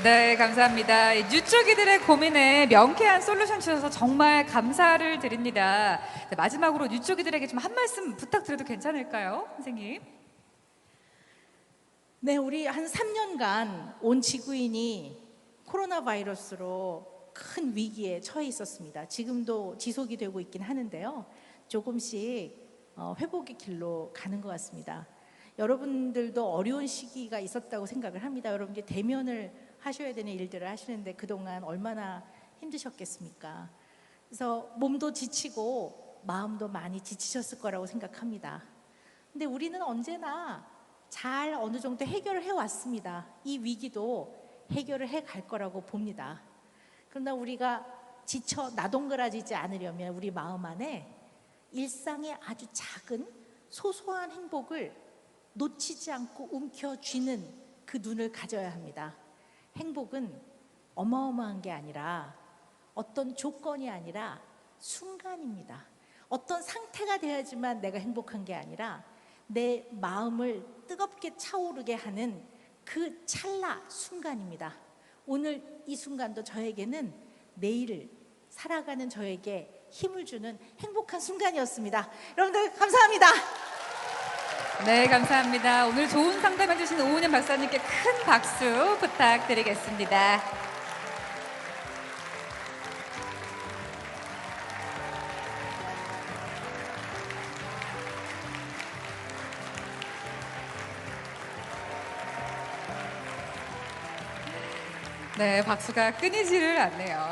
A: 네, 감사합니다. 뉴쪽이들의 고민에 명쾌한 솔루션 주셔서 정말 감사를 드립니다. 네, 마지막으로 뉴쪽이들에게 좀 한 말씀 부탁드려도 괜찮을까요, 선생님?
B: 네, 우리 한 3년간 온 지구인이 코로나 바이러스로 큰 위기에 처해 있었습니다. 지금도 지속이 되고 있긴 하는데요. 조금씩 회복의 길로 가는 것 같습니다. 여러분들도 어려운 시기가 있었다고 생각을 합니다. 여러분들이 대면을 하셔야 되는 일들을 하시는데 그동안 얼마나 힘드셨겠습니까? 그래서 몸도 지치고 마음도 많이 지치셨을 거라고 생각합니다. 근데 우리는 언제나 잘 어느 정도 해결을 해왔습니다. 이 위기도 해결을 해갈 거라고 봅니다. 그러나 우리가 지쳐 나동그라지지 않으려면 우리 마음 안에 일상의 아주 작은 소소한 행복을 놓치지 않고 움켜쥐는 그 눈을 가져야 합니다. 행복은 어마어마한 게 아니라 어떤 조건이 아니라 순간입니다. 어떤 상태가 돼야지만 내가 행복한 게 아니라 내 마음을 뜨겁게 차오르게 하는 그 찰나 순간입니다. 오늘 이 순간도 저에게는 내일을 살아가는 저에게 힘을 주는 행복한 순간이었습니다. 여러분들 감사합니다.
A: 네, 감사합니다. 오늘 좋은 상담해 주신 오은영 박사님께 큰 박수 부탁드리겠습니다. 네, 박수가 끊이지를 않네요.